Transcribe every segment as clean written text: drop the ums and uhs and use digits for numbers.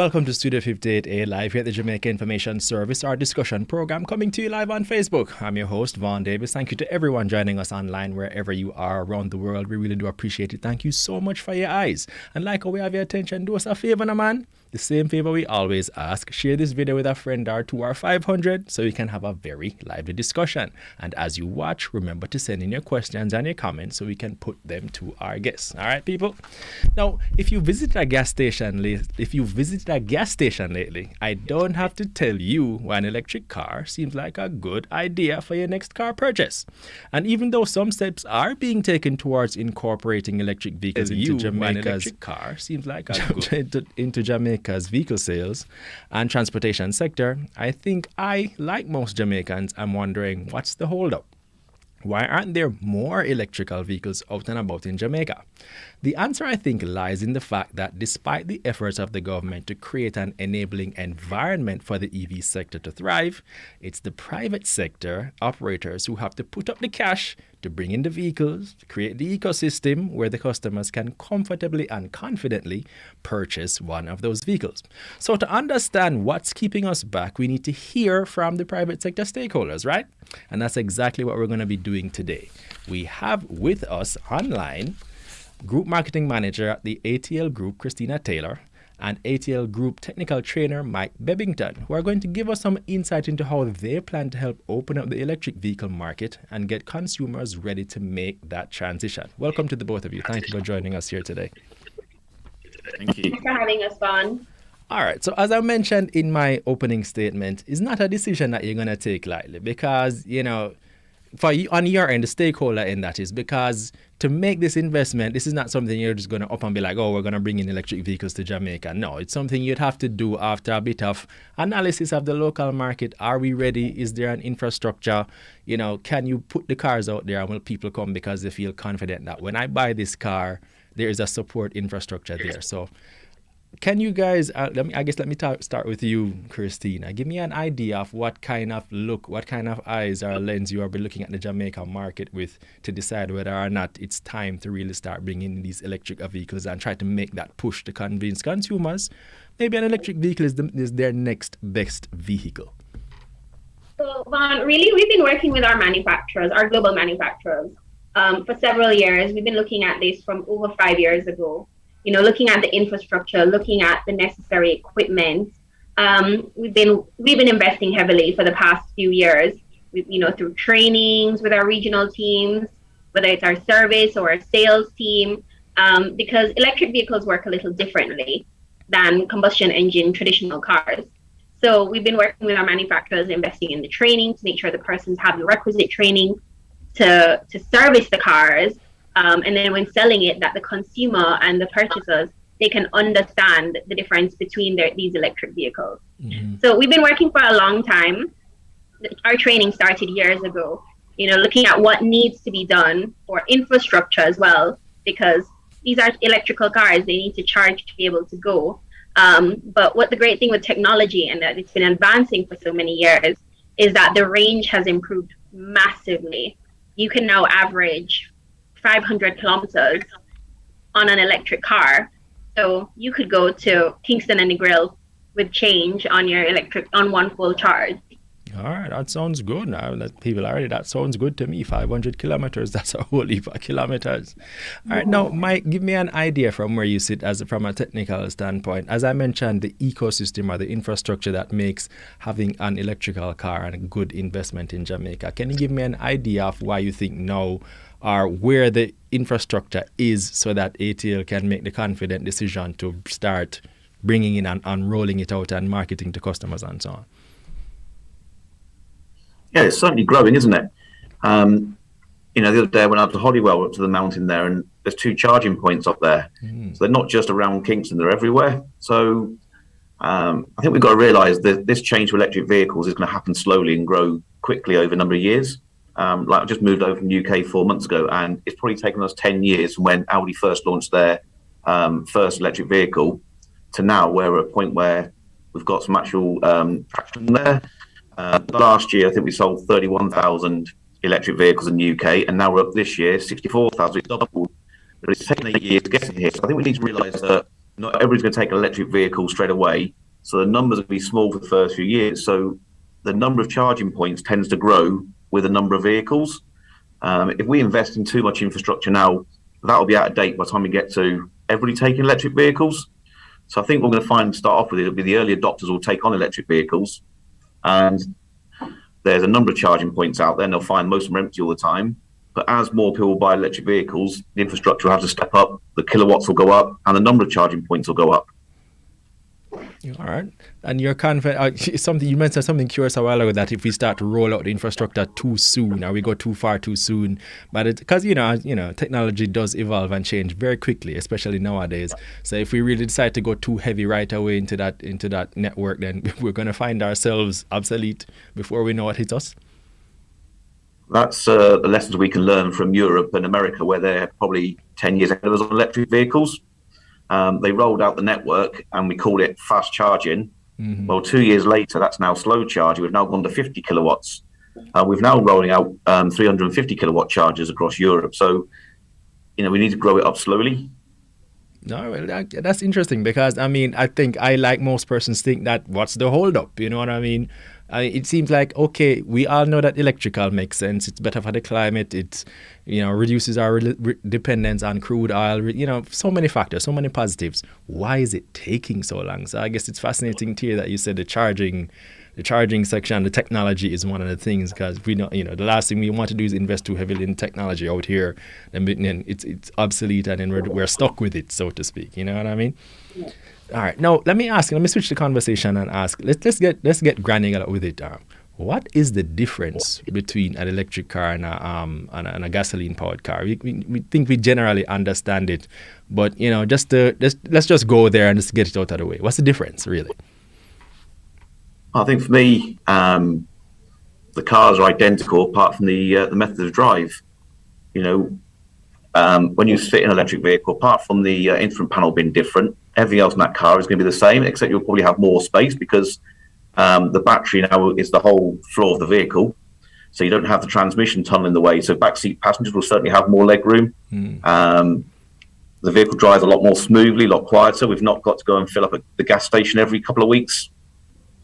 Welcome to Studio 58A live here at the Jamaica Information Service, our discussion program coming to you live on Facebook. I'm your host, Vaughn Davis. Thank you to everyone joining us online wherever you are around the world. We really do appreciate it. Thank you so much for your eyes. And like how we have your attention, do us a favor, now, man. The same favor we always ask, share this video with a friend or two or 500 so we can have a very lively discussion. And as you watch, remember to send in your questions and your comments so we can put them to our guests. All right, people? Now, if you visit a gas station lately, I don't have to tell you why an electric car seems like a good idea for your next car purchase. And even though some steps are being taken towards incorporating electric vehicles into Jamaica's vehicle sales and transportation sector, I think I, like most Jamaicans, am wondering what's the holdup? Why aren't there more electrical vehicles out and about in Jamaica? The answer, I think, lies in the fact that despite the efforts of the government to create an enabling environment for the EV sector to thrive, it's the private sector operators who have to put up the cash to bring in the vehicles, to create the ecosystem where the customers can comfortably and confidently purchase one of those vehicles. So to understand what's keeping us back, we need to hear from the private sector stakeholders, right? And that's exactly what we're going to be doing today. We have with us online Group Marketing Manager at the ATL Group, Christina Taylor, and ATL Group Technical Trainer, Mike Bebbington, who are going to give us some insight into how they plan to help open up the electric vehicle market and get consumers ready to make that transition. Welcome to the both of you. Thank you for joining us here today. Thank you. Thanks for having us, Vaughn. All right. So as I mentioned in my opening statement, it's not a decision that you're going to take lightly because, you know, for you, on your end, the stakeholder end, that is, because to make this investment, this is not something you're just going to up and be like, oh, we're going to bring in electric vehicles to Jamaica. No, it's something you'd have to do after a bit of analysis of the local market. Are we ready? Is there an infrastructure? You know, can you put the cars out there and will people come because they feel confident that when I buy this car, there is a support infrastructure there. So can you guys, let me start with you, Christina. Give me an idea of what kind of look, what kind of eyes or lens you are looking at the Jamaica market with to decide whether or not it's time to really start bringing in these electric vehicles and try to make that push to convince consumers maybe an electric vehicle is their next best vehicle. So, Vaughn, really, we've been working with our manufacturers, our global manufacturers, for several years. We've been looking at this from over 5 years ago. You know, looking at the infrastructure, looking at the necessary equipment. We've been investing heavily for the past few years, through trainings with our regional teams, whether it's our service or our sales team, because electric vehicles work a little differently than combustion engine traditional cars. So we've been working with our manufacturers, investing in the training to make sure the persons have the requisite training to service the cars. And then when selling it, that the consumer and the purchasers, they can understand the difference between these electric vehicles. Mm-hmm. So we've been working for a long time. Our training started years ago, looking at what needs to be done for infrastructure as well, because these are electrical cars, they need to charge to be able to go. But what the great thing with technology and that it's been advancing for so many years is that the range has improved massively. You can now average 500 kilometers on an electric car. So you could go to Kingston and Negril with change on your on one full charge. All right, that sounds good. Now that people already, that sounds good to me. 500 kilometers, that's a whole heap of kilometers. All right, now, Mike, give me an idea from where you sit from a technical standpoint. As I mentioned, the ecosystem or the infrastructure that makes having an electrical car a good investment in Jamaica. Can you give me an idea of why you think now or where the infrastructure is so that ATL can make the confident decision to start bringing in and rolling it out and marketing to customers and so on? Yeah, it's certainly growing, isn't it? The other day I went up to Hollywell, up to the mountain there, and there's 2 charging points up there. So they're not just around Kingston, they're everywhere. So I think we've got to realise that this change to electric vehicles is going to happen slowly and grow quickly over a number of years. I just moved over from the UK 4 months ago, and it's probably taken us 10 years from when Audi first launched their first electric vehicle to now, where we're at a point where we've got some actual traction there. Last year, I think we sold 31,000 electric vehicles in the UK, and now we're up this year, 64,000. It's doubled. But it's taken 8 years to get here. So I think we need to realise that not everybody's going to take an electric vehicle straight away. So the numbers will be small for the first few years. So the number of charging points tends to grow with the number of vehicles. If we invest in too much infrastructure now, that'll be out of date by the time we get to everybody taking electric vehicles. So I think we're going to start off with it'll be the early adopters will take on electric vehicles. And there's a number of charging points out there, and they'll find most of them are empty all the time. But as more people buy electric vehicles, the infrastructure will have to step up, the kilowatts will go up, and the number of charging points will go up. All right. And you're confident, something you mentioned something curious a while ago, that if we start to roll out the infrastructure too soon, or we go too far too soon, but because technology does evolve and change very quickly, especially nowadays. So if we really decide to go too heavy right away into that network, then we're going to find ourselves obsolete before we know what hits us. That's the lessons we can learn from Europe and America, where they're probably 10 years ahead of us on electric vehicles. They rolled out the network and we called it fast charging. Mm-hmm. Well, 2 years later, that's now slow charging. We've now gone to 50 kilowatts. We've now rolling out 350 kilowatt chargers across Europe. So, we need to grow it up slowly. No, well, that's interesting, because I think I, like most persons, think that what's the holdup? You know what I mean? It seems like, okay, we all know that electrical makes sense. It's better for the climate. It, reduces our dependence on crude oil. So many factors, so many positives. Why is it taking so long? So I guess it's fascinating to hear that you said the charging section, the technology is one of the things, because we know, the last thing we want to do is invest too heavily in technology out here, and then it's obsolete, and then we're stuck with it, so to speak. You know what I mean? Yeah. All right. Now, let me switch the conversation and ask. Let's get granular with it. What is the difference between an electric car and a gasoline-powered car? We think we generally understand it, but let's just go there and just get it out of the way. What's the difference, really? I think for me, the cars are identical apart from the method of drive. When you fit in an electric vehicle, apart from the instrument panel being different, everything else in that car is going to be the same, except you'll probably have more space, because the battery now is the whole floor of the vehicle. So you don't have the transmission tunnel in the way. So backseat passengers will certainly have more leg room. The vehicle drives a lot more smoothly, a lot quieter. We've not got to go and fill up at the gas station every couple of weeks.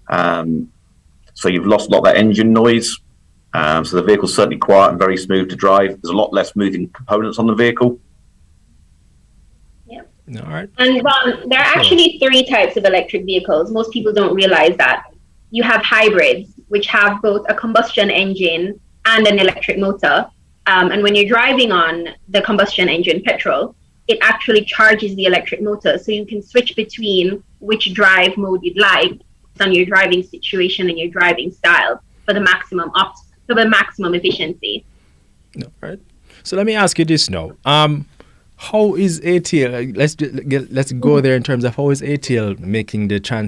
So you've lost a lot of that engine noise. So the vehicle's certainly quiet and very smooth to drive. There's a lot less moving components on the vehicle. Yeah. All right. And there are actually 3 types of electric vehicles. Most people don't realize that. You have hybrids, which have both a combustion engine and an electric motor. And when you're driving on the combustion engine, petrol, it actually charges the electric motor. So you can switch between which drive mode you'd like on your driving situation and your driving style for the maximum efficiency. All right. So let me ask you this now. How is ATL? Let's go there in terms of how is ATL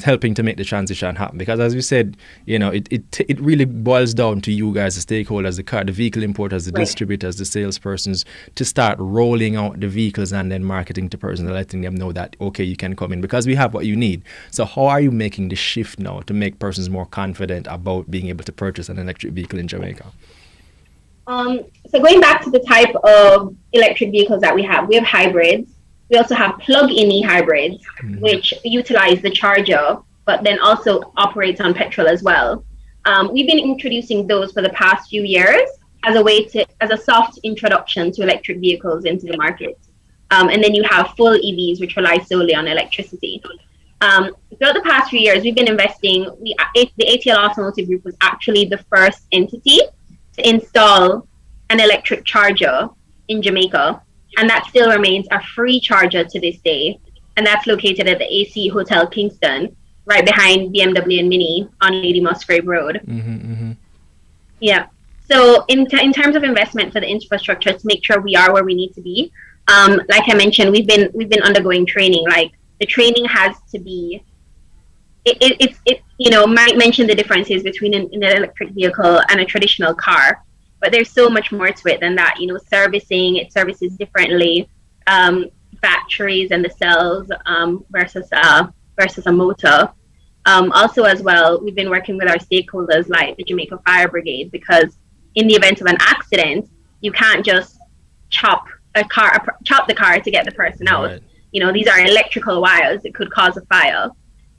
helping to make the transition happen? Because as we said, it really boils down to you guys, the stakeholders, the vehicle importers, the distributors, the salespersons, to start rolling out the vehicles and then marketing to persons, letting them know that, okay, you can come in because we have what you need. So how are you making the shift now to make persons more confident about being able to purchase an electric vehicle in Jamaica? So going back to the type of electric vehicles that we have hybrids. We also have plug-in hybrids, which utilize the charger, but then also operates on petrol as well. We've been introducing those for the past few years as a soft introduction to electric vehicles into the market. And then you have full EVs, which rely solely on electricity. Throughout the past few years, we've been investing. The ATL Automotive Group was actually the first entity to install an electric charger in Jamaica, and that still remains a free charger to this day, and that's located at the AC Hotel Kingston, right behind BMW and Mini on Lady Musgrave Road. Yeah. So in terms of investment for the infrastructure to make sure we are where we need to be, like I mentioned, we've been undergoing training. Like, the training has to be. Might mention the differences between an electric vehicle and a traditional car, but there's so much more to it than that. It services differently, batteries and the cells versus a motor. Also, as well, we've been working with our stakeholders like the Jamaica Fire Brigade, because in the event of an accident, you can't just chop the car to get the person out. these are electrical wires that could cause a fire.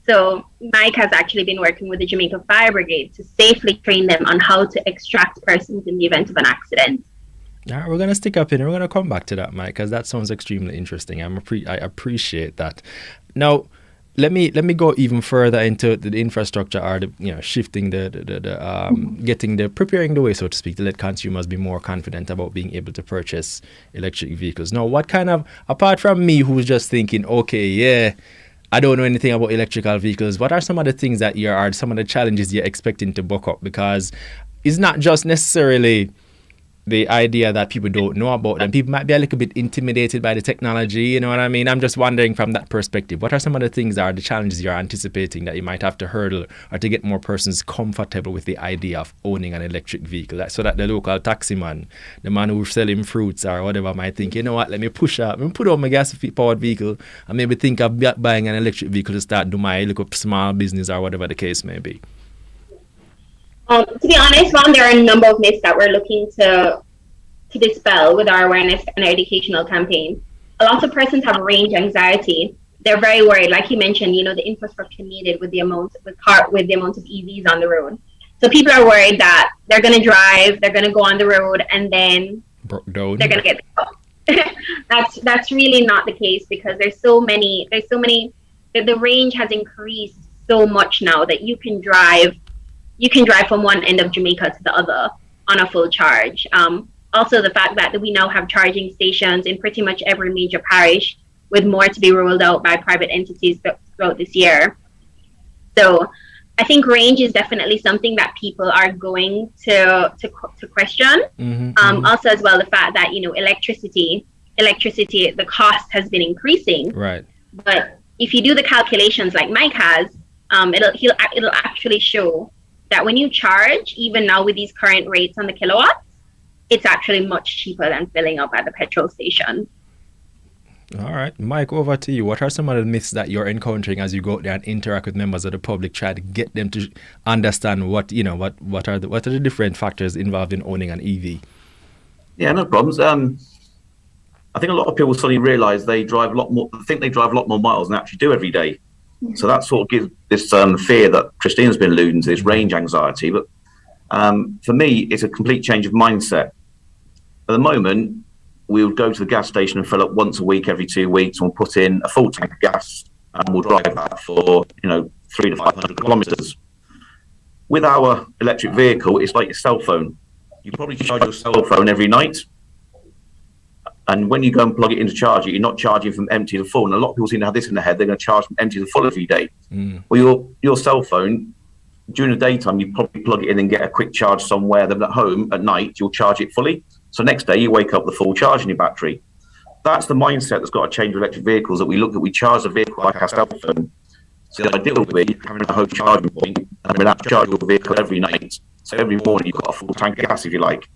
So Mike has actually been working with the Jamaica Fire Brigade to safely train them on how to extract persons in the event of an accident. All right, we're going to stick up in. We're going to come back to that, Mike, because that sounds extremely interesting. I appreciate that. Now, let me go even further into the infrastructure, or shifting preparing the way, so to speak, to let consumers be more confident about being able to purchase electric vehicles. Now, what kind of, apart from me who's just thinking, okay, yeah, I don't know anything about electrical vehicles, what are some of the things that are some of the challenges you're expecting to buck up? Because it's not just necessarily the idea that people don't know about them. People might be a little bit intimidated by the technology, you know what I mean? I'm just wondering from that perspective, what are some of the things that are the challenges you're anticipating that you might have to hurdle, or to get more persons comfortable with the idea of owning an electric vehicle, so that the local taxi man, the man who's selling fruits or whatever, might think, you know what, let me put on my gas-powered vehicle and maybe think of buying an electric vehicle to start do my little small business or whatever the case may be. To be honest, Vaughn, there are a number of myths that we're looking to dispel with our awareness and educational campaign. A lot of persons have range anxiety. They're very worried, like you mentioned, the infrastructure needed with the amount of EVs on the road. So people are worried that they're going to drive, they're going to go on the road, and then they're going to get caught. That's really not the case, because there's so many. The range has increased so much now that you can drive from one end of Jamaica to the other on a full charge. Also, the fact that we now have charging stations in pretty much every major parish, with more to be rolled out by private entities throughout this year. So I think range is definitely something that people are going to question. Also, as well, the fact that, electricity, the cost has been increasing. Right. But if you do the calculations like Mike has, it'll actually show that when you charge, even now with these current rates on the kilowatts, it's actually much cheaper than filling up at the petrol station. All right, Mike, over to you. What are some of the myths that you're encountering as you go out there and interact with members of the public, try to get them to understand what are the different factors involved in owning an EV? Yeah, no problems. I think a lot of people suddenly realise they drive a lot more miles than they actually do every day. So that sort of gives this fear that Christina's been alluding to, this range anxiety. But for me, it's a complete change of mindset. At the moment, we would go to the gas station and fill up once a week, every 2 weeks, and we'll put in a full tank of gas, and we'll drive that for 300 to 500 kilometres. With our electric vehicle, it's like your cell phone. You probably charge your cell phone every night, and when you go and plug it in to charge it, you're not charging from empty to full. And a lot of people seem to have this in their head. They're going to charge from empty to full every day. Well, your cell phone, during the daytime, you probably plug it in and get a quick charge somewhere. Then at home, at night, you'll charge it fully. So next day, you wake up with a full charge in your battery. That's the mindset that's got to change with electric vehicles, that we charge the vehicle like our cell phone. So the idea would be having a home charging point and being able to charge your vehicle every night. So every morning, you've got a full tank of gas, if you like.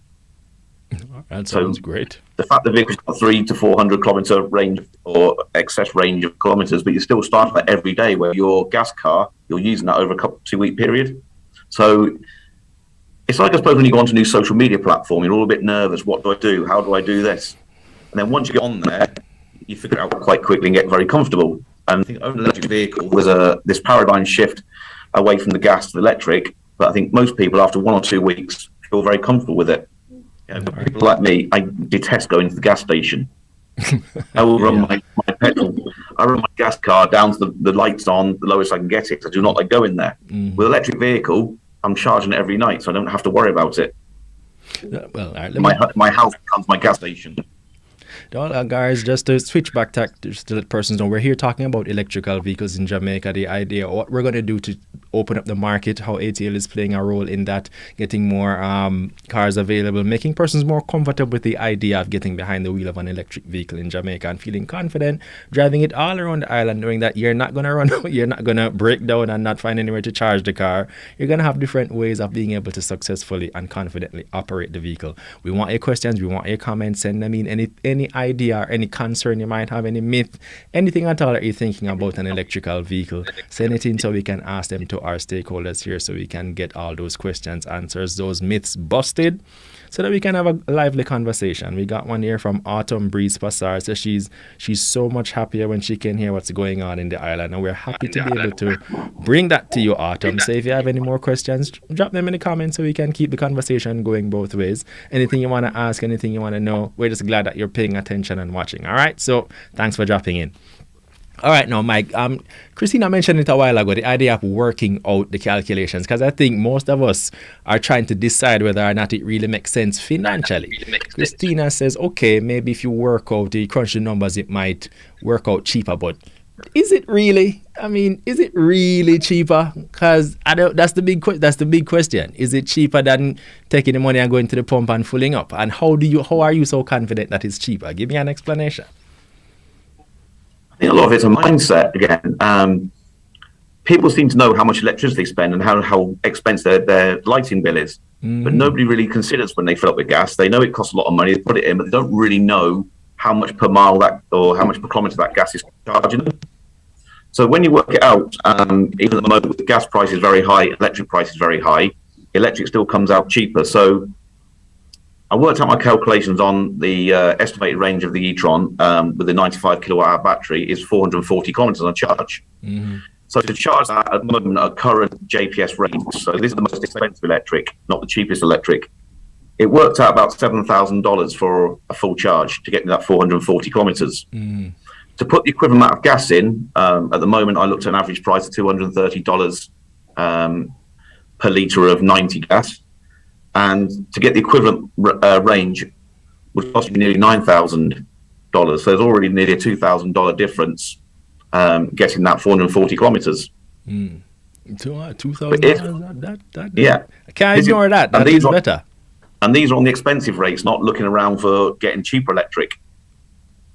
That sounds great. The fact the vehicle's got 300 to 400 kilometre range or excess range of kilometres, but you still start that every day, where your gas car, you're using that over a 2-week period. So it's like, I suppose, when you go onto a new social media platform, you're all a bit nervous. What do I do? How do I do this? And then once you get on there, you figure it out quite quickly and get very comfortable. And I think owning an electric vehicle was this paradigm shift away from the gas to the electric. But I think most people, after 1 or 2 weeks, feel very comfortable with it. People like me, I detest going to the gas station. I will run my petrol. I run my gas car down to the lights on, the lowest I can get it. I do not like going there. With electric vehicle, I'm charging it every night, so I don't have to worry about it. Well, my house becomes my gas station. Guys, just to switch back to let persons know, we're here talking about electrical vehicles in Jamaica, the idea, what we're going to do to open up the market, how ATL is playing a role in that, getting more cars available, making persons more comfortable with the idea of getting behind the wheel of an electric vehicle in Jamaica and feeling confident driving it all around the island, knowing that you're not going to run, you're not going to break down and not find anywhere to charge the car. You're going to have different ways of being able to successfully and confidently operate the vehicle. We want your questions, we want your comments, send them in any any idea or any concern you might have, any myth, anything at all that you're thinking about an electrical vehicle, send it in so we can ask them to our stakeholders here so we can get all those questions, answers, those myths busted, so that we can have a lively conversation. We got one here from Autumn Breeze Passar. So she's so much happier when she can hear what's going on in the island, and we're happy to be able to bring that to you, Autumn. So if you have any more questions, drop them in the comments so we can keep the conversation going both ways. Anything you want to ask, anything you want to know, we're just glad that you're paying attention and watching. All right, so thanks for dropping in. All right, now, Mike, Christina mentioned it a while ago, the idea of working out the calculations, because I think most of us are trying to decide whether or not it really makes sense financially. Christina says, okay, maybe if you work out, you crunch the numbers, it might work out cheaper, but is it really? I mean, is it really cheaper? Because that's the big question. Is it cheaper than taking the money and going to the pump and filling up? And how are you so confident that it's cheaper? Give me an explanation. I think a lot of it's a mindset again. People seem to know how much electricity they spend and how expensive their lighting bill is. But nobody really considers when they fill up with gas. They know it costs a lot of money to put it in, but they don't really know how much per mile or how much per kilometre that gas is charging them. So when you work it out, even at the moment, the gas price is very high, electric price is very high, electric still comes out cheaper. So I worked out my calculations on the estimated range of the e-tron with the 95 kilowatt hour battery is 440 kilometers on a charge. So to charge that at the moment at current JPS rates, so this is the most expensive electric, not the cheapest electric, it worked out about $7,000 for a full charge to get that 440 kilometers. To put the equivalent amount of gas in, at the moment I looked at an average price of $230 per litre of 90 gas. And to get the equivalent range would cost me nearly $9,000. So there's already nearly a $2,000 difference getting that 440 kilometers. $2,000? Yeah. Can't ignore that. That is better. And these are on the expensive rates, not looking around for getting cheaper electric.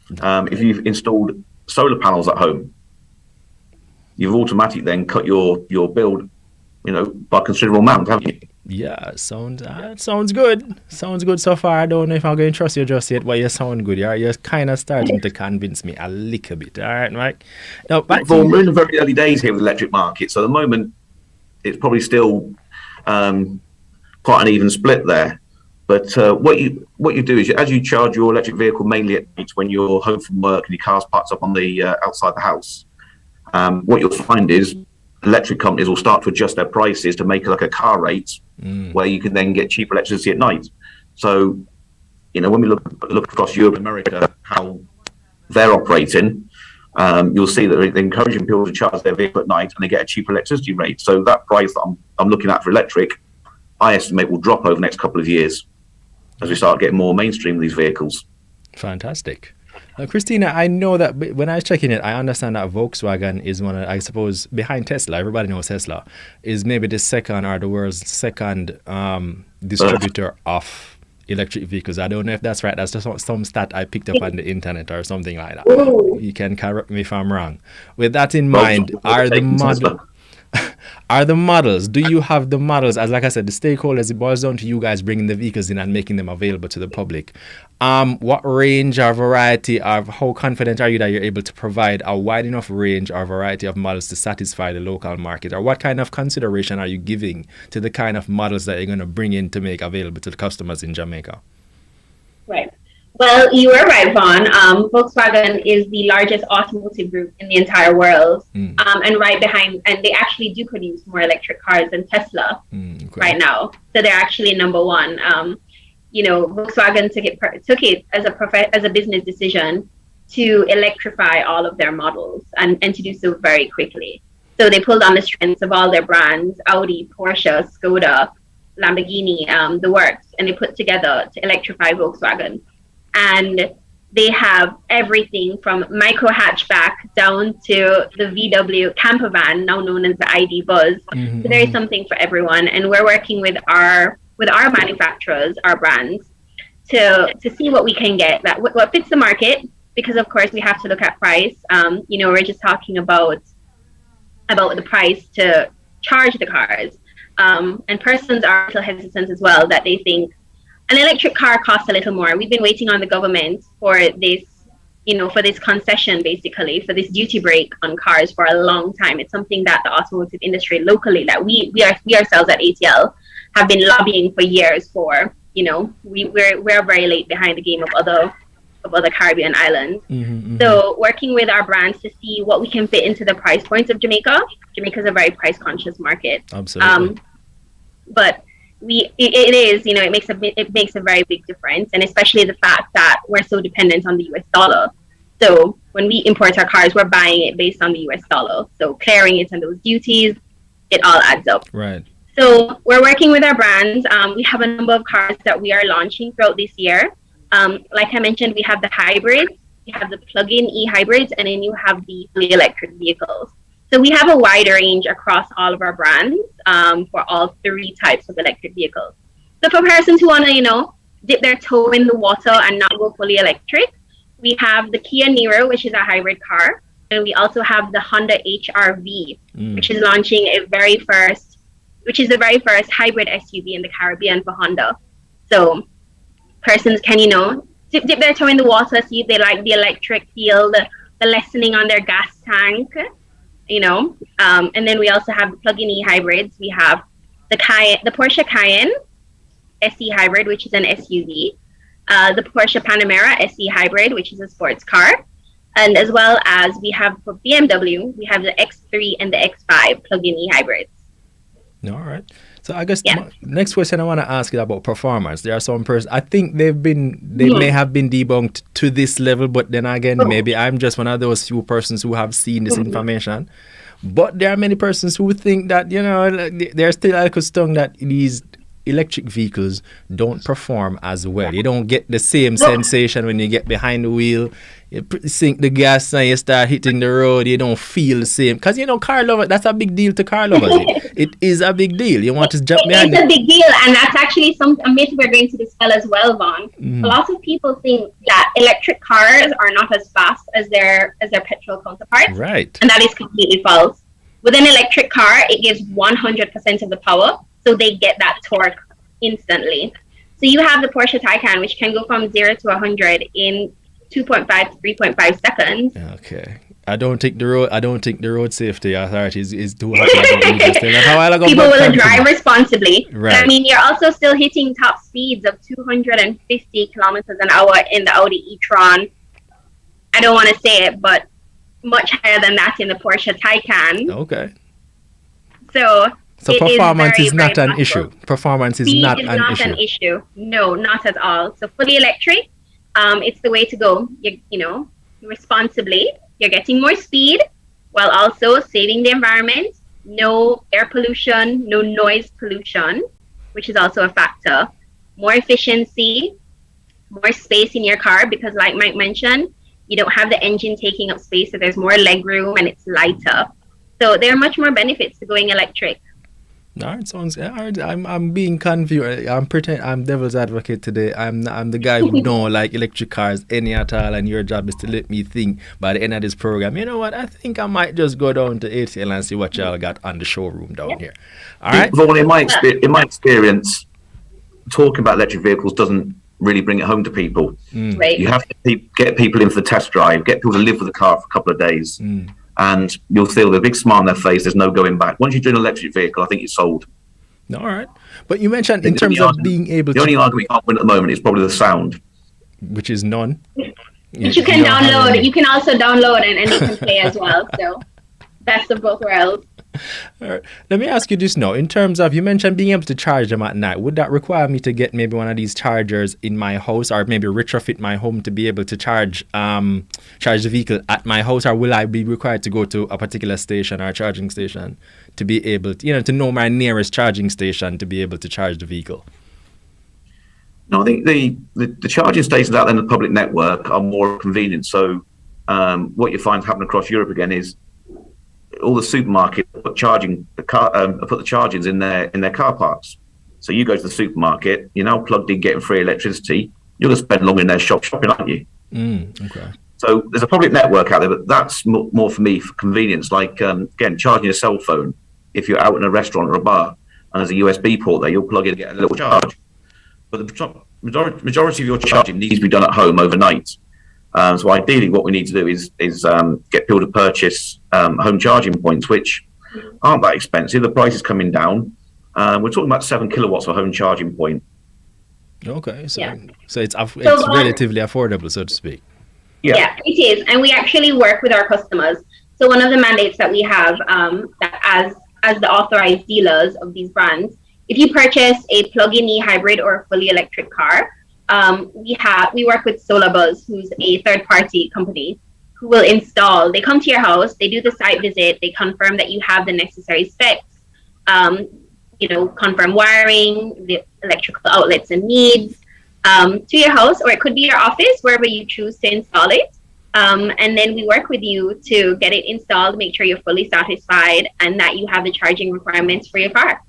If you've installed solar panels at home, you've automatically then cut your bill, by a considerable amount, haven't you? Yeah, sounds good. Sounds good so far. I don't know if I'm going to trust you just yet, but you sound good. You're kind of starting to convince me a little bit. All right, Mike. Now, we're in the very early days here with the electric market. So at the moment, it's probably still quite an even split there. But what you do is, as you charge your electric vehicle mainly at night when you're home from work and your car's parked up on the outside the house, what you'll find is electric companies will start to adjust their prices to make like a car rate where you can then get cheap electricity at night. So, when we look across Europe and America, how they're operating, you'll see that they're encouraging people to charge their vehicle at night and they get a cheaper electricity rate. So that price that I'm looking at for electric, I estimate will drop over the next couple of years as we start getting more mainstream of these vehicles. Fantastic. Christina, I know that when I was checking it, I understand that Volkswagen is one of, I suppose, behind Tesla, everybody knows Tesla, is maybe the second or the world's second distributor of electric vehicles. I don't know if that's right. That's just some stat I picked up on the internet or something like that. You can correct me if I'm wrong. With that in mind, are the models, do you have the models, as like I said, the stakeholders, it boils down to you guys bringing the vehicles in and making them available to the public. What range or variety of, how confident are you that you're able to provide a wide enough range or variety of models to satisfy the local market? Or what kind of consideration are you giving to the kind of models that you're going to bring in to make available to the customers in Jamaica? Right. Well, you were right, Vaughn. Volkswagen is the largest automotive group in the entire world. And right behind, and they actually do produce more electric cars than Tesla right now. So they're actually number one. Volkswagen took it as a business decision to electrify all of their models and to do so very quickly. So they pulled on the strengths of all their brands, Audi, Porsche, Skoda, Lamborghini, the works, and they put together to electrify Volkswagen. And they have everything from micro hatchback down to the VW camper van, now known as the ID Buzz. So there is something for everyone. And we're working with our manufacturers, our brands, to see what we can get, what fits the market, because of course we have to look at price. We're just talking about the price to charge the cars. And persons are still hesitant as well, that they think an electric car costs a little more. We've been waiting on the government for this, for this concession, basically, for this duty break on cars for a long time. It's something that the automotive industry locally, that we ourselves at ATL have been lobbying for years for. We're very late behind the game of other Caribbean islands. So working with our brands to see what we can fit into the price points of Jamaica. Jamaica is a very price conscious market. Absolutely. But it makes a very big difference, and especially the fact that we're so dependent on the US dollar. So when we import our cars, we're buying it based on the US dollar. So clearing it and those duties, it all adds up. Right. So we're working with our brands. We have a number of cars that we are launching throughout this year. Like I mentioned, we have the hybrids, you have the plug-in e-hybrids, and then you have the fully electric vehicles. So we have a wide range across all of our brands for all three types of electric vehicles. So for persons who want to, dip their toe in the water and not go fully electric, we have the Kia Niro, which is a hybrid car. And we also have the Honda HR-V, which is launching the very first hybrid SUV in the Caribbean for Honda. So persons can, dip their toe in the water, see if they like the electric feel, the lessening on their gas tank, and then we also have the plug-in e-hybrids. We have the Porsche Cayenne SE Hybrid, which is an SUV, the Porsche Panamera SE Hybrid, which is a sports car, and as well as we have for BMW, we have the X3 and the X5 plug-in e-hybrids. All right. So I guess the next question I want to ask is about performance. There are some persons, I think they may have been debunked to this level, but then again, maybe I'm just one of those few persons who have seen this information. But there are many persons who think that, there's still a stung that these electric vehicles don't perform as well. You don't get the same sensation when you get behind the wheel. You sink the gas and you start hitting the road. You don't feel the same. Because, car lovers, that's a big deal to car lovers. It is a big deal. You want to jump behind it. It's a big deal. And that's actually a myth we're going to dispel as well, Vaughn. A lot of people think that electric cars are not as fast as their petrol counterparts. Right. And that is completely false. With an electric car, it gives 100% of the power. So they get that torque instantly. So you have the Porsche Taycan, which can go from 0 to 100 in 2.5 to 3.5 seconds. Okay. I don't think the road safety authorities is too happy about this. People will drive responsibly. Right. But, you're also still hitting top speeds of 250 kilometers an hour in the Audi e-tron. I don't want to say it, but much higher than that in the Porsche Taycan. Okay. So performance is not very an issue. Performance is not an issue. No, not at all. So fully electric, it's the way to go. You responsibly. You're getting more speed while also saving the environment. No air pollution, no noise pollution, which is also a factor. More efficiency, more space in your car because, like Mike mentioned, you don't have the engine taking up space, so there's more leg room and it's lighter. So there are much more benefits to going electric. All right, sounds good. I'm being confused. I'm devil's advocate today. I'm the guy who don't like electric cars any at all, and your job is to let me think by the end of this program. You know what? I think I might just go down to ATL and see what y'all got on the showroom down here. All right. Vaughn, in my experience, talking about electric vehicles doesn't really bring it home to people. Right. You have to get people in for the test drive, get people to live with the car for a couple of days. And you'll feel the big smile on their face. There's no going back. Once you do an electric vehicle, I think you're sold. All right. But you mentioned in terms of being able to... The only argument you can't win at the moment is probably the sound. Which is none. Which you can download. You can also download and you can play as well. So best of both worlds. All right. Let me ask you this now. In terms of, you mentioned being able to charge them at night. Would that require me to get maybe one of these chargers in my house, or maybe retrofit my home to be able to charge the vehicle at my house, or will I be required to go to a particular station or a charging station to be able to, to know my nearest charging station to be able to charge the vehicle? No, I think the charging stations out there in the public network are more convenient. So what you find happen across Europe again is all the supermarkets put the chargings in their car parks. So you go to the supermarket, you're now plugged in, getting free electricity. You're going to spend longer in their shop shopping, aren't you? Okay. So there's a public network out there, but that's more for me for convenience. Like again, charging your cell phone. If you're out in a restaurant or a bar and there's a USB port there, you'll plug in and get a little charge. But the majority of your charging needs to be done at home overnight. So ideally, what we need to do is get people to purchase home charging points, which aren't that expensive. The price is coming down. We're talking about 7 kilowatts for a home charging point. Okay, so it's relatively affordable, so to speak. Yeah, it is, and we actually work with our customers. So one of the mandates that we have, that as the authorized dealers of these brands, if you purchase a plug-in hybrid or a fully electric car, we work with SolarBuzz, who's a third-party company, who will install. They come to your house, they do the site visit, they confirm that you have the necessary specs, confirm wiring, the electrical outlets and needs, to your house, or it could be your office, wherever you choose to install it. And then we work with you to get it installed, make sure you're fully satisfied and that you have the charging requirements for your car.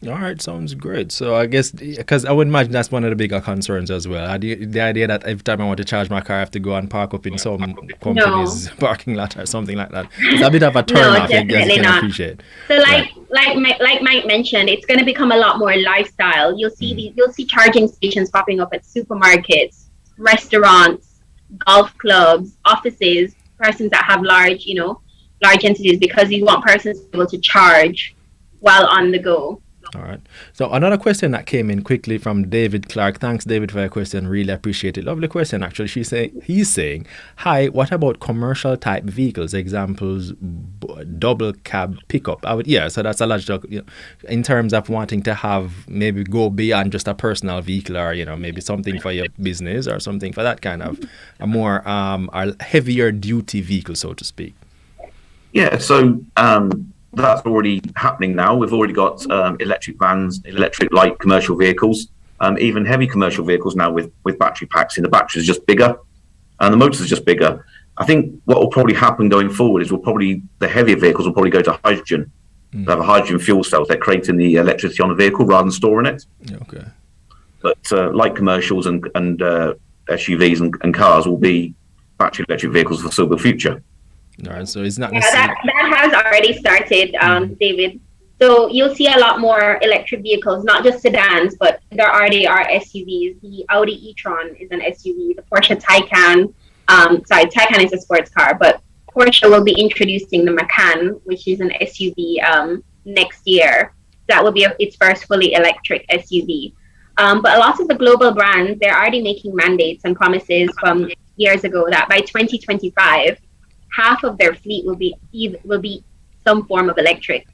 All right, sounds great. So I guess, because I would imagine that's one of the bigger concerns as well. The idea that every time I want to charge my car, I have to go and park up in some company's parking lot or something like that. It's a bit of a turn-off, as you can appreciate. So like Mike mentioned, it's going to become a lot more lifestyle. You'll see charging stations popping up at supermarkets, restaurants, golf clubs, offices, persons that have large entities, because you want persons to be able to charge while on the go. All right. So another question that came in quickly from David Clark. Thanks, David, for your question. Really appreciate it. Lovely question, actually. He's saying, hi, what about commercial type vehicles? Examples, double cab pickup. So that's a logical, in terms of wanting to have, maybe go beyond just a personal vehicle, or, maybe something for your business or something for that kind of a more a heavier duty vehicle, so to speak. Yeah. So, that's already happening now. We've already got electric vans, electric light commercial vehicles, even heavy commercial vehicles now with battery packs in. The batteries are just bigger and the motors are just bigger. I think what will probably happen going forward is the heavier vehicles will probably go to hydrogen. They have a hydrogen fuel cells. They're creating the electricity on the vehicle rather than storing it. Okay. But light commercials and SUVs and cars will be battery electric vehicles for the foreseeable future. All right, so it's not necessarily... that has already started, David. So you'll see a lot more electric vehicles, not just sedans, but there already are SUVs. The Audi e-tron is an SUV. The Porsche Taycan, Taycan is a sports car, but Porsche will be introducing the Macan, which is an SUV next year. That will be its first fully electric SUV. But a lot of the global brands, they're already making mandates and promises from years ago that by 2025, half of their fleet will be some form of electric.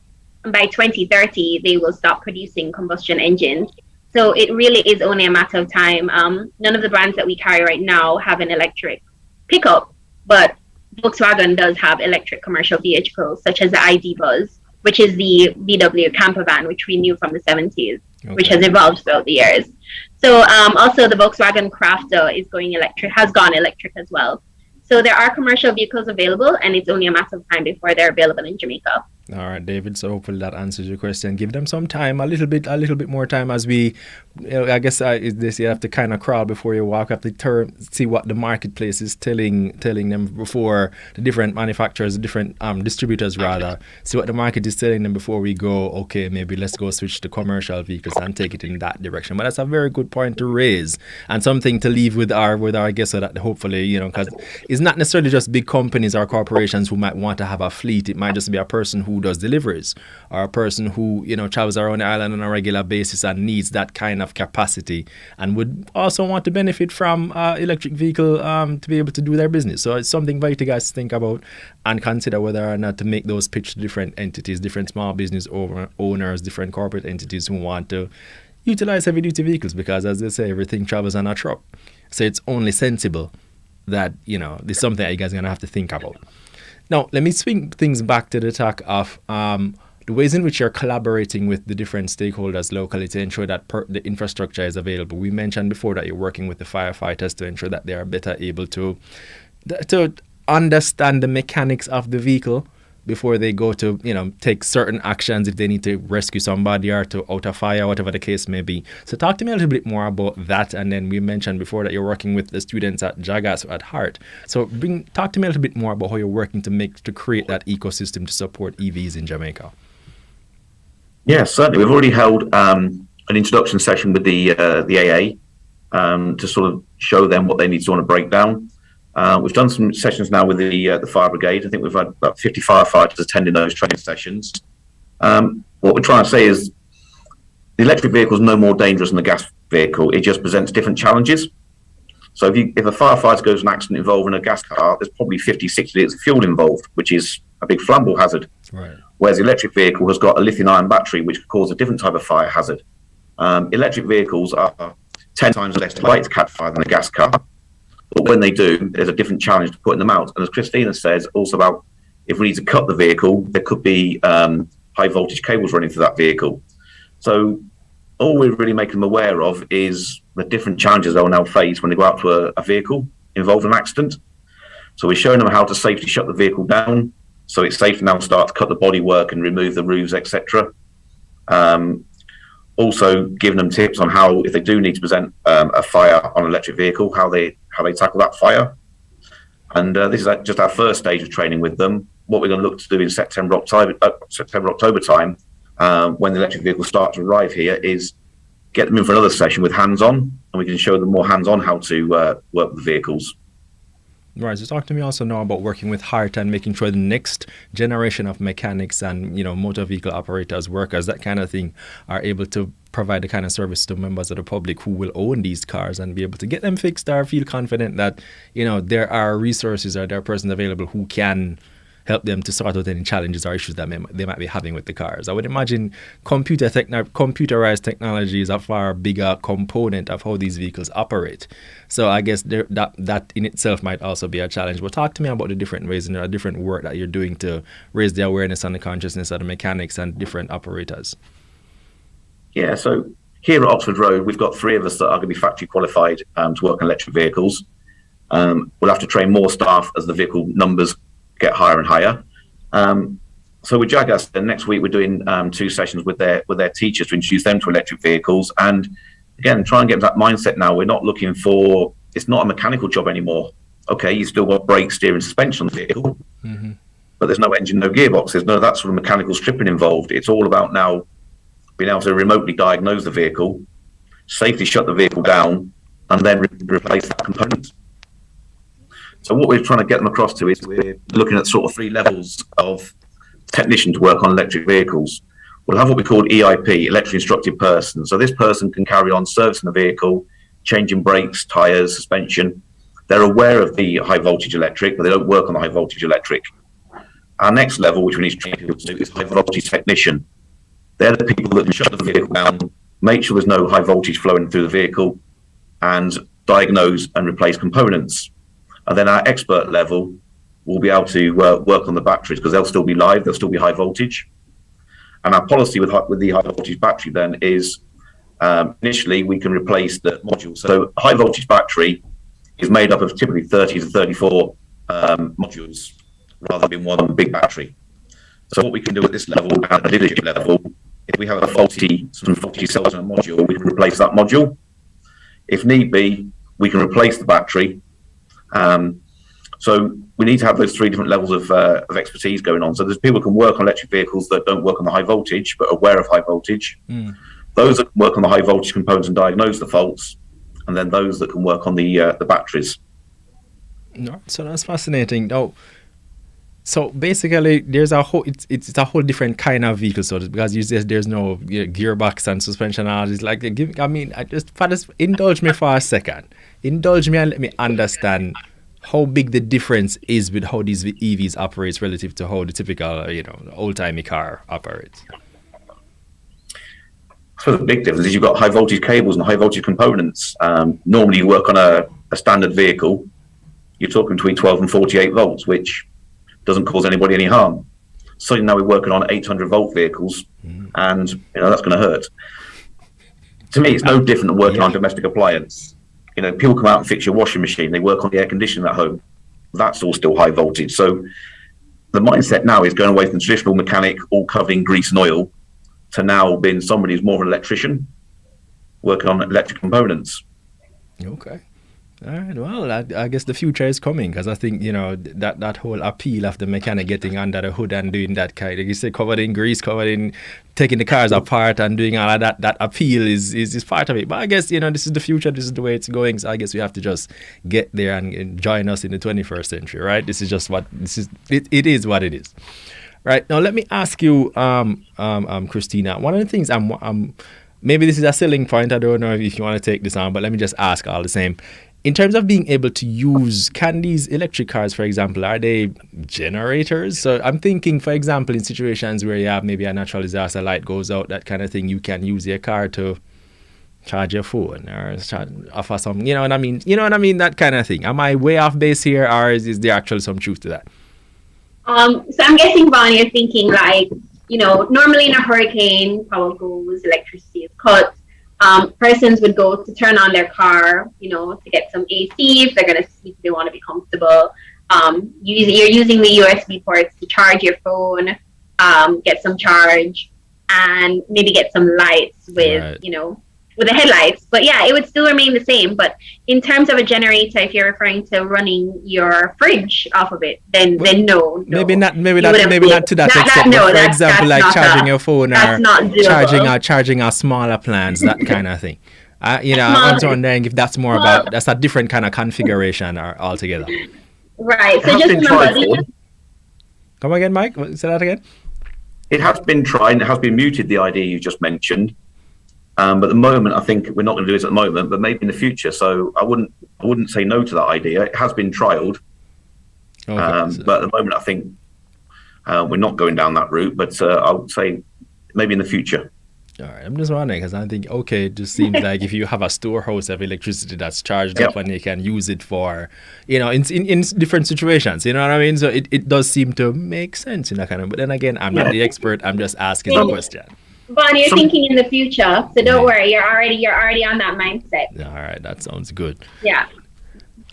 And by 2030, they will stop producing combustion engines. So it really is only a matter of time. None of the brands that we carry right now have an electric pickup, but Volkswagen does have electric commercial vehicles, such as the ID Buzz, which is the VW camper van, which we knew from the 70s, which has evolved throughout the years. So also the Volkswagen Crafter has gone electric as well. So there are commercial vehicles available, and it's only a matter of time before they're available in Jamaica. All right, David. So hopefully that answers your question. Give them some time, a little bit more time, as we, I guess, you have to kind of crawl before you walk. You have to see what the marketplace is telling them before the different manufacturers, the different distributors rather. See what the market is telling them before we go. Okay, maybe let's go switch to commercial vehicles and take it in that direction. But that's a very good point to raise, and something to leave with our guests, so that hopefully, because it's not necessarily just big companies or corporations who might want to have a fleet. It might just be a person who does deliveries, or a person who travels around the island on a regular basis and needs that kind of capacity, and would also want to benefit from electric vehicle to be able to do their business. So it's something for you guys to think about and consider whether or not to make those pitch to different entities, different small business owners, different corporate entities who want to utilize heavy duty vehicles, because as they say, everything travels on a truck. So it's only sensible that this is something that you guys are gonna have to think about. Now, let me swing things back to the talk of the ways in which you're collaborating with the different stakeholders locally to ensure that the infrastructure is available. We mentioned before that you're working with the firefighters to ensure that they are better able to understand the mechanics of the vehicle before they go to, take certain actions if they need to rescue somebody or to out a fire, whatever the case may be. So talk to me a little bit more about that. And then we mentioned before that you're working with the students at Jagas at Heart. So talk to me a little bit more about how you're working to create that ecosystem to support EVs in Jamaica. Yeah, certainly. We've already held an introduction session with the AA. to sort of show them what they need to want to break down. We've done some sessions now with the fire brigade. I think we've had about 50 firefighters attending those training sessions. What we're trying to say is the electric vehicle is no more dangerous than the gas vehicle. It just presents different challenges. So if a firefighter goes in an accident involving a gas car, there's probably 50, 60 litres of fuel involved, which is a big flammable hazard. Right. Whereas the electric vehicle has got a lithium-ion battery, which could cause a different type of fire hazard. Electric vehicles are 10 times less likely to catch fire than a gas car. But when they do, there's a different challenge to putting them out. And as Christina says, also about if we need to cut the vehicle, there could be high voltage cables running through that vehicle. So all we're really making them aware of is the different challenges they'll now face when they go out to a vehicle involved in an accident. So we're showing them how to safely shut the vehicle down, so it's safe to now start to cut the bodywork and remove the roofs, etc. Also giving them tips on how, if they do need to present a fire on an electric vehicle, how they tackle that fire. And this is just our first stage of training with them. What we're going to look to do in September, October time, when the electric vehicles start to arrive here, is get them in for another session with hands-on, and we can show them more hands-on how to work with the vehicles. Right. So talk to me also now about working with Heart and making sure the next generation of mechanics and, motor vehicle operators, workers, that kind of thing, are able to provide the kind of service to members of the public who will own these cars and be able to get them fixed or feel confident that, there are resources or there are persons available who can help them to sort out any challenges or issues that they might be having with the cars. I would imagine computerized technology is a far bigger component of how these vehicles operate. So I guess that in itself might also be a challenge. But talk to me about the different ways and the different work that you're doing to raise the awareness and the consciousness of the mechanics and different operators. Yeah, so here at Oxford Road, we've got 3 of us that are going to be factory qualified to work on electric vehicles. We'll have to train more staff as the vehicle numbers get higher and higher. So with Jagas, next week we're doing 2 sessions with their teachers to introduce them to electric vehicles, and again try and get that mindset. Now we're not looking for, it's not a mechanical job anymore. Okay, you still got brake, steering, suspension on the vehicle, but there's no engine, no gearbox, there's no that sort of mechanical stripping involved. It's all about now being able to remotely diagnose the vehicle, safely shut the vehicle down, and then replace that component. So what we're trying to get them across to is we're looking at sort of 3 levels of technician to work on electric vehicles. We'll have what we call EIP, electric instructed person. So this person can carry on servicing the vehicle, changing brakes, tyres, suspension. They're aware of the high voltage electric, but they don't work on the high voltage electric. Our next level, which we need to train people to do, is high voltage technician. They're the people that can shut the vehicle down, make sure there's no high voltage flowing through the vehicle, and diagnose and replace components. And then our expert level will be able to work on the batteries, because they'll still be live, they'll still be high voltage. And our policy with the high voltage battery then is initially we can replace the modules. So a high voltage battery is made up of typically 30 to 34 modules rather than one big battery. So what we can do at this level, at the leadership level, if we have some faulty cells in a module, we can replace that module. If need be, we can replace the battery. So we need to have those 3 different levels of expertise going on. So there's people who can work on electric vehicles that don't work on the high voltage, but are aware of high voltage. Those that can work on the high voltage components and diagnose the faults, and then those that can work on the batteries. No, so that's fascinating. Now, so basically, there's a whole it's a whole different kind of vehicle, so because you said there's no gearbox and suspension. It's like indulge me for a second. Indulge me and let me understand how big the difference is with how these EVs operates relative to how the typical, old-timey car operates. So the big difference is you've got high voltage cables and high voltage components. Normally you work on a standard vehicle, you're talking between 12 and 48 volts, which doesn't cause anybody any harm. So now we're working on 800 volt vehicles, and that's going to hurt. To me, it's no different than working on domestic appliance. People come out and fix your washing machine, they work on the air conditioning at home. That's all still high voltage. So the mindset now is going away from traditional mechanic, all covered in grease and oil, to now being somebody who's more of an electrician, working on electric components. Okay. All right. Well, I guess the future is coming because I think that whole appeal of the mechanic getting under the hood and doing that kind, like you say, covered in grease, covered in taking the cars apart and doing all of that. That appeal is part of it. But I guess this is the future. This is the way it's going. So I guess we have to just get there and join us in the 21st century, right? This is just what this is. It is what it is. Right. Now let me ask you, Christina. One of the things I'm maybe this is a selling point. I don't know if you want to take this on, but let me just ask all the same. In terms of being able to use, can these electric cars, for example, are they generators? So I'm thinking, for example, in situations where you have maybe a natural disaster, light goes out, that kind of thing, you can use your car to charge your phone or offer some, you know what I mean? You know what I mean? That kind of thing. Am I way off base here, or is there actually some truth to that? So I'm guessing, Vaughn, you're thinking like, normally in a hurricane, power goes, electricity is cut. Persons would go to turn on their car, to get some AC if they're going to sleep, they want to be comfortable. You're using the USB ports to charge your phone, get some charge, and maybe get some lights with, right. With the headlights. But yeah, it would still remain the same. But in terms of a generator, if you're referring to running your fridge off of it, then no. Maybe not to that extent. No, for example, like charging your phone or charging a smaller appliance, that kind of thing. I'm wondering if that's more about that's a different kind of configuration or altogether. Right. So just remember. Come again, Mike. Say that again. It has been tried. It has been muted. The idea you just mentioned. But at the moment, I think we're not going to do this at the moment, but maybe in the future. So I wouldn't say no to that idea. It has been trialed, but at the moment, I think we're not going down that route. But I would say maybe in the future. All right, I'm just wondering because I think it just seems like if you have a storehouse of electricity that's charged up and you can use it for, in different situations, you know what I mean? So it does seem to make sense in that kind of. But then again, I'm not the expert. I'm just asking the question. Vaughn, you're thinking in the future, so don't worry. You're already on that mindset. All right, that sounds good. Yeah.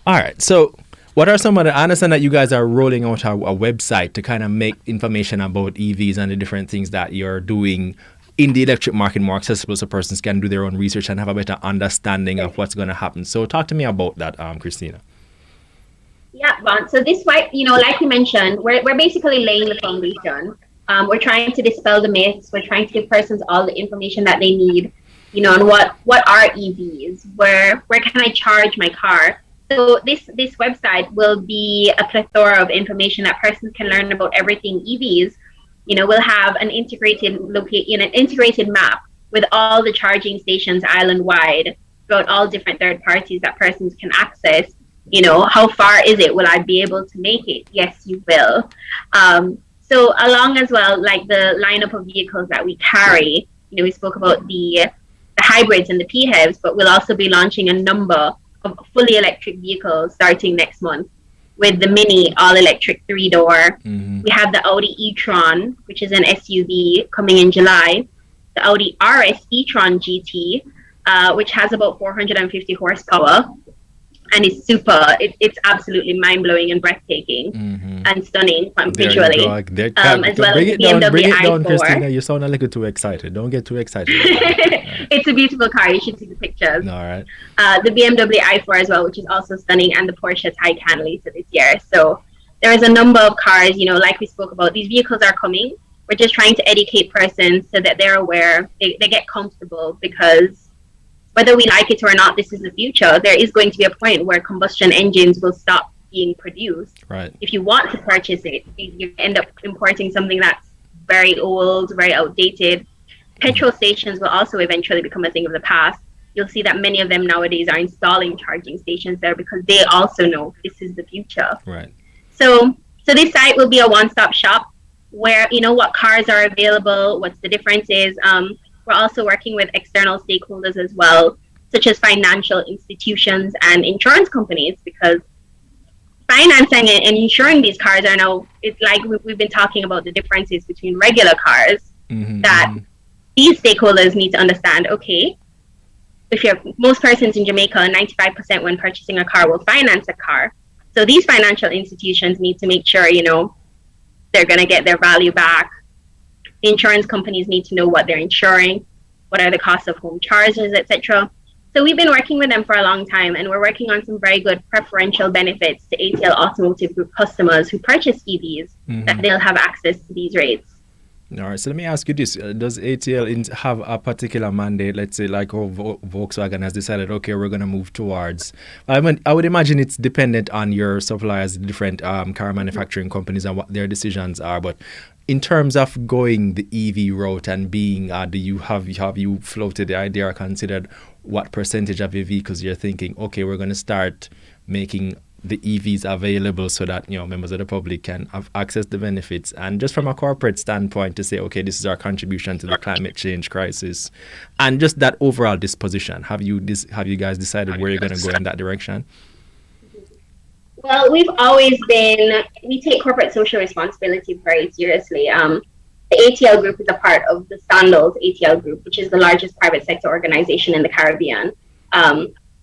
All right, so what are some of the? I understand that you guys are rolling out a website to kind of make information about EVs and the different things that you're doing in the electric market more accessible, so persons can do their own research and have a better understanding of what's going to happen. So talk to me about that, Christina. Yeah, Vaughn. So this way, like you mentioned, we're basically laying the foundation. We're trying to dispel the myths. We're trying to give persons all the information that they need, on what are EVs, where can I charge my car. So this website will be a plethora of information that persons can learn about everything EVs. We'll have an integrated map with all the charging stations island-wide throughout all different third parties that persons can access. How far is it? Will I be able to make it? Yes, you will. So along as well, like the lineup of vehicles that we carry, we spoke about the hybrids and the PHEVs, but we'll also be launching a number of fully electric vehicles starting next month with the Mini all-electric 3-door. Mm-hmm. We have the Audi e-tron, which is an SUV, coming in July. The Audi RS e-tron GT, which has about 450 horsepower. And it's it's absolutely mind-blowing and breathtaking and stunning visually. As well as the BMW bring it down, i4. Christina. You sound a little too excited. Don't get too excited. It's a beautiful car. You should see the pictures. All right. The BMW i4 as well, which is also stunning, and the Porsche Taycan later this year. So there is a number of cars, like we spoke about. These vehicles are coming. We're just trying to educate persons so that they're aware, they get comfortable, because whether we like it or not, this is the future. There is going to be a point where combustion engines will stop being produced. Right. If you want to purchase it, you end up importing something that's very old, very outdated. Petrol stations will also eventually become a thing of the past. You'll see that many of them nowadays are installing charging stations there because they also know this is the future. Right. So this site will be a one-stop shop where, what cars are available, what's the differences. We're also working with external stakeholders as well, such as financial institutions and insurance companies, because financing and insuring these cars are now, it's like we've been talking about the differences between regular cars that these stakeholders need to understand. Okay, most persons in Jamaica, 95% when purchasing a car will finance a car. So these financial institutions need to make sure, they're going to get their value back. The insurance companies need to know what they're insuring, what are the costs of home charges, etc. So we've been working with them for a long time, and we're working on some very good preferential benefits to ATL Automotive Group customers who purchase EVs, that they'll have access to these rates. All right, so let me ask you this. Does ATL have a particular mandate, let's say like how Volkswagen has decided, okay, we're going to move towards, I would imagine it's dependent on your suppliers, different car manufacturing companies and what their decisions are, but in terms of going the EV route and being, have you floated the idea or considered what percentage of your vehicles you're thinking, okay, we're going to start making the EVs available so that, you know, members of the public can have access to benefits, and just from a corporate standpoint to say, okay, this is our contribution to the climate change crisis, and just that overall disposition. Have you guys decided where you're going to go in that direction? Well, we take corporate social responsibility very seriously. The ATL Group is a part of the Sandals ATL Group, which is the largest private sector organization in the Caribbean.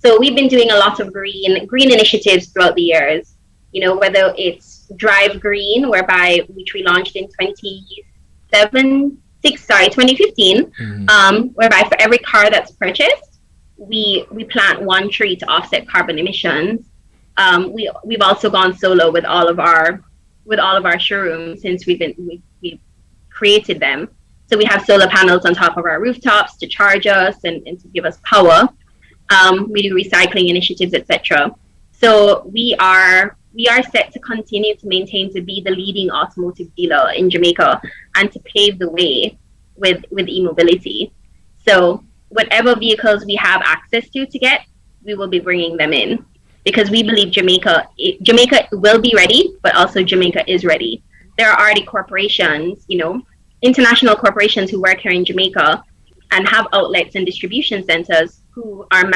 So we've been doing a lot of green initiatives throughout the years, you know, whether it's Drive Green, which we launched in 2015, whereby for every car that's purchased, we plant one tree to offset carbon emissions. We've also gone solo with all of our showrooms since we've created them. So we have solar panels on top of our rooftops to charge us and to give us power. We do recycling initiatives, etc. So we are set to continue to maintain to be the leading automotive dealer in Jamaica and to pave the way with e-mobility. So whatever vehicles we have access to get, we will be bringing them in, because we believe Jamaica will be ready, but also Jamaica is ready. There are already corporations, you know, international corporations who work here in Jamaica and have outlets and distribution centers who are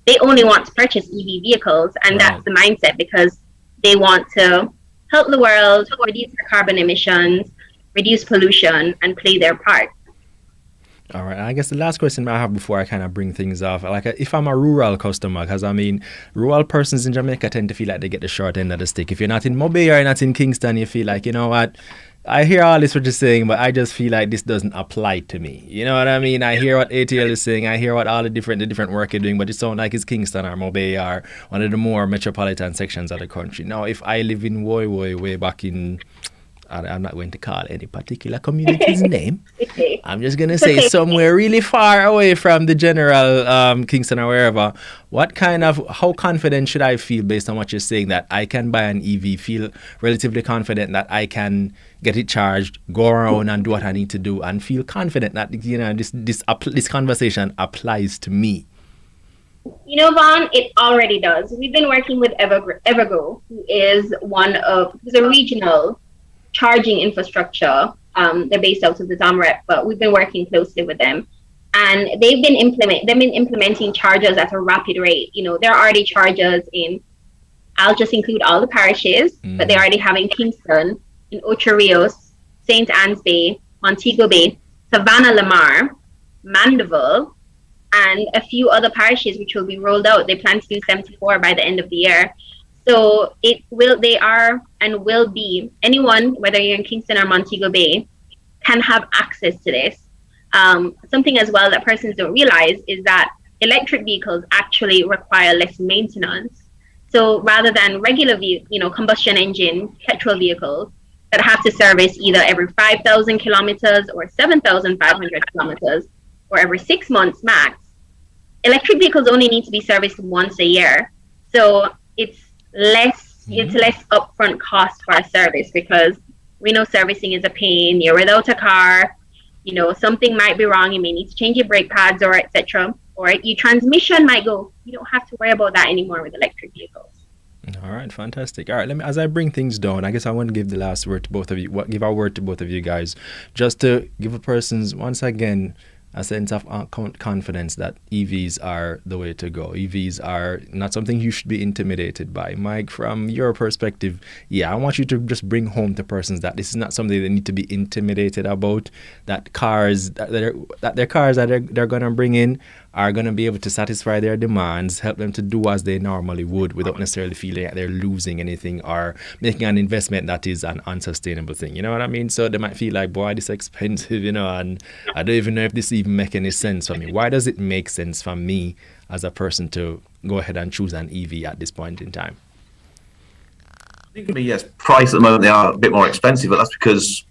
they only want to purchase EV vehicles, and that's the mindset, because they want to help the world reduce their carbon emissions, reduce pollution, and play their part. All right. I guess the last question I have before I kind of bring things off, like if I'm a rural customer, because I mean, rural persons in Jamaica tend to feel like they get the short end of the stick. If you're not in Mobile or you're not in Kingston, you feel like, you know what, I hear all this what you're saying, but I just feel like this doesn't apply to me. You know what I mean? I hear what ATL is saying. I hear what all the different work you're doing, but it sounds like it's Kingston or Mobile or one of the more metropolitan sections of the country. Now, if I live in Woy way back in, I'm not going to call any particular community's name. I'm just going to say somewhere really far away from the general Kingston or wherever. How confident should I feel based on what you're saying that I can buy an EV, feel relatively confident that I can get it charged, go around and do what I need to do, and feel confident that, you know, this conversation applies to me? You know, Vaughn, it already does. We've been working with Evergo, who is a regional charging infrastructure. They're based out of the Zamrep, but we've been working closely with them, and they've been implementing chargers at a rapid rate. You know, there are already chargers in, I'll just include all the parishes, but they already have in Kingston, in Ocho Rios, St. Anne's Bay, Montego Bay, Savannah Lamar, Mandeville, and a few other parishes which will be rolled out. They plan to do 74 by the end of the year. So they are and will be, anyone, whether you're in Kingston or Montego Bay, can have access to this. Something as well that persons don't realize is that electric vehicles actually require less maintenance. So rather than regular combustion engine petrol vehicles that have to service either every 5,000 kilometers or 7,500 kilometers or every 6 months max, electric vehicles only need to be serviced once a year. So it's less upfront cost for a service, because we know servicing is a pain. You're without a car, you know, something might be wrong, you may need to change your brake pads or etc., or your transmission might go. You don't have to worry about that anymore with electric vehicles. All right, fantastic. All right, as I bring things down, I guess I want to give the last word to both of you. Give our word to both of you guys, just to give a persons once again a sense of confidence that EVs are the way to go. EVs are not something you should be intimidated by. Mike, from your perspective, I want you to just bring home to persons that this is not something they need to be intimidated about, that cars that they're going to bring in are going to be able to satisfy their demands, help them to do as they normally would without necessarily feeling like they're losing anything or making an investment that is an unsustainable thing. You know what I mean? So they might feel like, boy, this is expensive, you know, and I don't even know if this even makes any sense for me. Why does it make sense for me as a person to go ahead and choose an EV at this point in time? I think for me, yes, price at the moment they are a bit more expensive, but that's because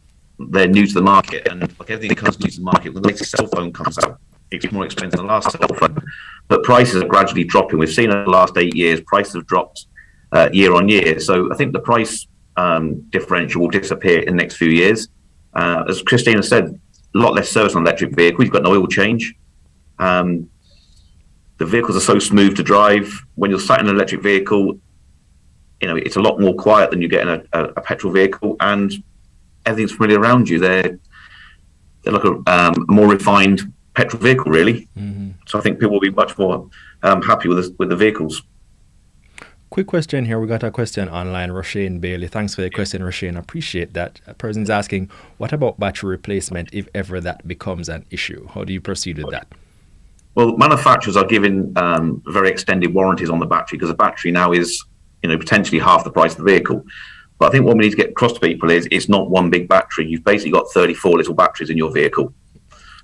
they're new to the market, and like everything comes new to the market, when the latest cell phone comes out, it's more expensive than the last cell phone. But prices are gradually dropping. We've seen in the last 8 years, prices have dropped year on year. So I think the price differential will disappear in the next few years. As Christina said, a lot less service on an electric vehicle. You've got no oil change. The vehicles are so smooth to drive. When you're sat in an electric vehicle, it's a lot more quiet than you get in a petrol vehicle, and everything's familiar around you. They're like a more refined petrol vehicle, really. Mm-hmm. So I think people will be much more happy with the vehicles. Quick question here. We got a question online, Roshane Bailey. Thanks for the question, Roshane. I appreciate that. A person's asking, what about battery replacement if ever that becomes an issue? How do you proceed with that? Well, manufacturers are giving very extended warranties on the battery, because the battery now is potentially half the price of the vehicle. But I think what we need to get across to people is it's not one big battery. You've basically got 34 little batteries in your vehicle.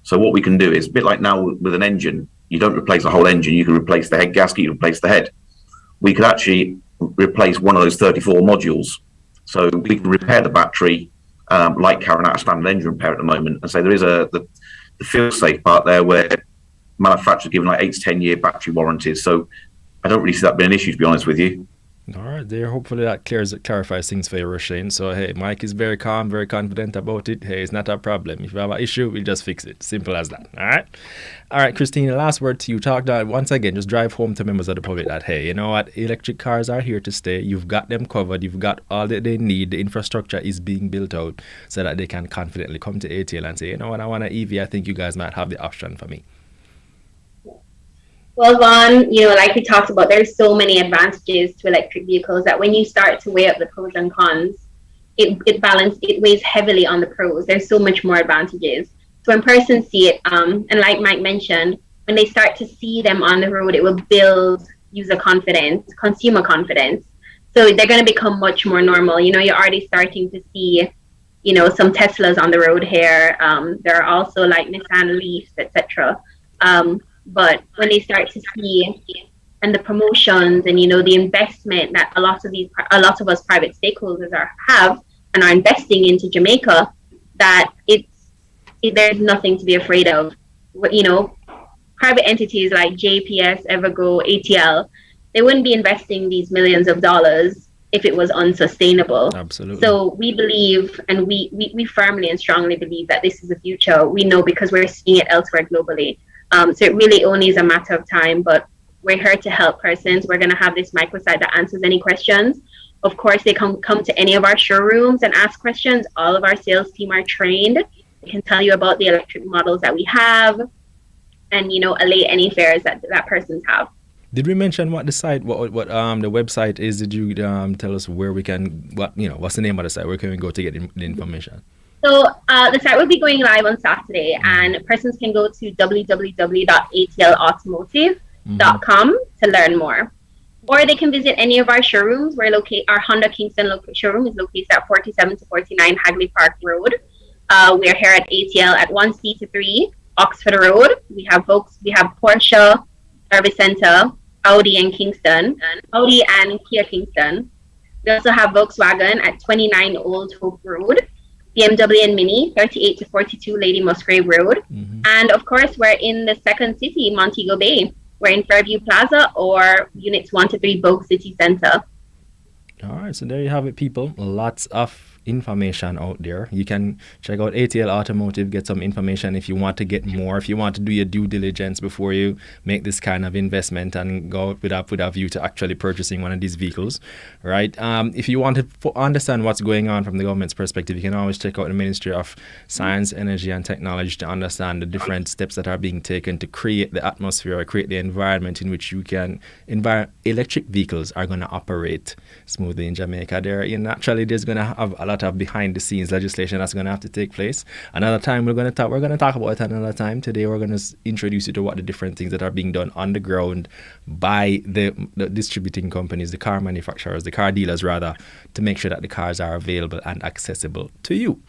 So what we can do is a bit like now with an engine. You don't replace the whole engine. You can replace the head gasket, you replace the head. We could actually replace one of those 34 modules. So we can repair the battery like carrying out a standard engine repair at the moment. And so there is the feel-safe part there where manufacturers give like 8 to 10 year battery warranties. So I don't really see that being an issue, to be honest with you. All right, there. Hopefully that clarifies things for you, Roshane. So, hey, Mike is very calm, very confident about it. Hey, it's not a problem. If you have an issue, we'll just fix it. Simple as that. All right, Christina, last word to you. Talk that once again, just drive home to members of the public that, hey, you know what? Electric cars are here to stay. You've got them covered. You've got all that they need. The infrastructure is being built out so that they can confidently come to ATL and say, you know what, I want an EV. I think you guys might have the option for me. Well, Vaughn, like we talked about, there's so many advantages to electric vehicles that when you start to weigh up the pros and cons, it weighs heavily on the pros. There's so much more advantages. So when persons see it, and like Mike mentioned, when they start to see them on the road, it will build user confidence, consumer confidence. So they're going to become much more normal. You're already starting to see, some Teslas on the road here. There are also like Nissan Leafs, etc. But when they start to see and the promotions and the investment that a lot of us private stakeholders have and are investing into Jamaica, that there's nothing to be afraid of. Private entities like JPS, Evergo, ATL, they wouldn't be investing these millions of dollars if it was unsustainable. Absolutely. So we believe, and we firmly and strongly believe that this is the future. We know because we're seeing it elsewhere globally. So it really only is a matter of time, but we're here to help persons. We're going to have this microsite that answers any questions. Of course, they come to any of our showrooms and ask questions. All of our sales team are trained. They can tell you about the electric models that we have and, allay any fears that persons have. Did we mention what the site, what the website is? Did you tell us where we can, what's the name of the site? Where can we go to get the information? So the site will be going live on Saturday, and persons can go to www.atlautomotive.com to learn more. Or they can visit any of our showrooms. Our Honda Kingston showroom is located at 47 to 49 Hagley Park Road. We're here at ATL at 1C to 3 Oxford Road. We have Porsche Service Center, Audi and Kia Kingston. We also have Volkswagen at 29 Old Hope Road. BMW and Mini, 38 to 42 Lady Musgrave Road. Mm-hmm. And of course, we're in the second city, Montego Bay. We're in Fairview Plaza or Units 1 to 3 Vogue City Center. All right, so there you have it, people. Lots of information out there. You can check out ATL Automotive, get some information if you want to get more, if you want to do your due diligence before you make this kind of investment and go with a view to actually purchasing one of these vehicles, right? If you want to understand what's going on from the government's perspective, you can always check out the Ministry of Science, Energy and Technology to understand the different steps that are being taken to create the atmosphere, create the environment in which electric vehicles are going to operate smoothly in Jamaica. Naturally, there's going to have a lot lot of behind the scenes legislation that's going to have to take place. Another time we're going to talk about it another time. Today we're going to introduce you to what the different things that are being done on the ground by the distributing companies, the car manufacturers, the car dealers rather, to make sure that the cars are available and accessible to you.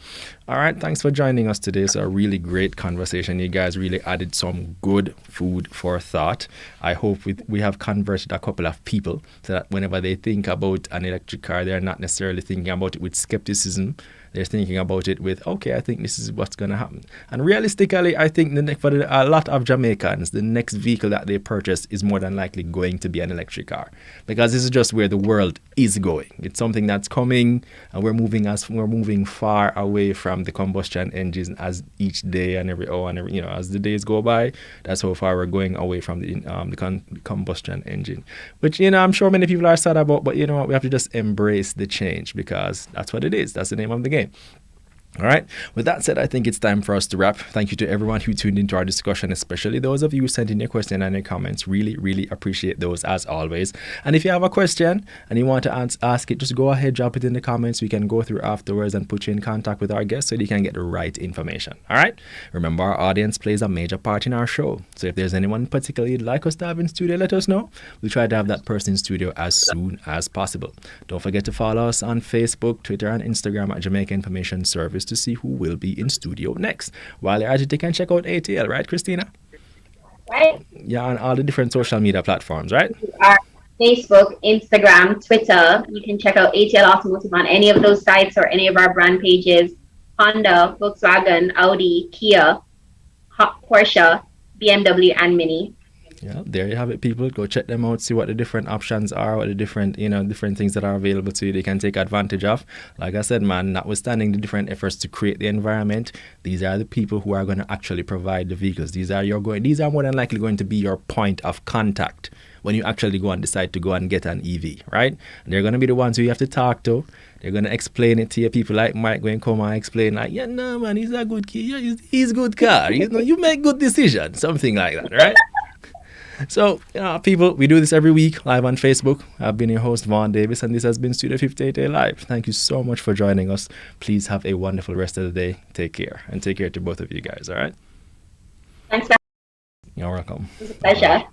All right, thanks for joining us today. It's a really great conversation. You guys really added some good food for thought. I hope we have converted a couple of people so that whenever they think about an electric car, they're not necessarily thinking about it with skepticism. They're thinking about it with, okay, I think this is what's going to happen. And realistically, I think a lot of Jamaicans, the next vehicle that they purchase is more than likely going to be an electric car, because this is just where the world is going. It's something that's coming, and we're moving far away from the combustion engines as each day and every hour and every, as the days go by. That's how far we're going away from the combustion engine, which I'm sure many people are sad about. But you know what, we have to just embrace the change, because that's what it is. That's the name of the game. All right. With that said, I think it's time for us to wrap. Thank you to everyone who tuned into our discussion, especially those of you who sent in your question and your comments. Really, really appreciate those as always. And if you have a question and you want to ask it, just go ahead, drop it in the comments. We can go through afterwards and put you in contact with our guests so you can get the right information. All right. Remember, our audience plays a major part in our show. So if there's anyone particularly you'd like us to have in studio, let us know. We'll try to have that person in studio as soon as possible. Don't forget to follow us on Facebook, Twitter, and Instagram at Jamaica Information Service to see who will be in studio next. While you're at it, you can check out ATL, right, Christina? Right. Yeah, on all the different social media platforms, right? Our Facebook, Instagram, Twitter. You can check out ATL Automotive on any of those sites or any of our brand pages. Honda, Volkswagen, Audi, Kia, Porsche, BMW, and Mini. Yeah, there you have it, people. Go check them out, see what the different options are, what the different things that are available to you they can take advantage of. Like I said, man, notwithstanding the different efforts to create the environment, these are the people who are going to actually provide the vehicles. These are more than likely going to be your point of contact when you actually go and decide to go and get an EV, right? And they're going to be the ones who you have to talk to. They're going to explain it to you. People like Mike going to come and explain, like, yeah, no, man, he's a good kid. Yeah, he's a good car. You make good decisions, something like that, right? So, people, we do this every week live on Facebook. I've been your host, Vaughn Davis, and this has been Studio 58A Live. Thank you so much for joining us. Please have a wonderful rest of the day. Take care, and take care to both of you guys, all right? Thanks. You're welcome. It was a pleasure.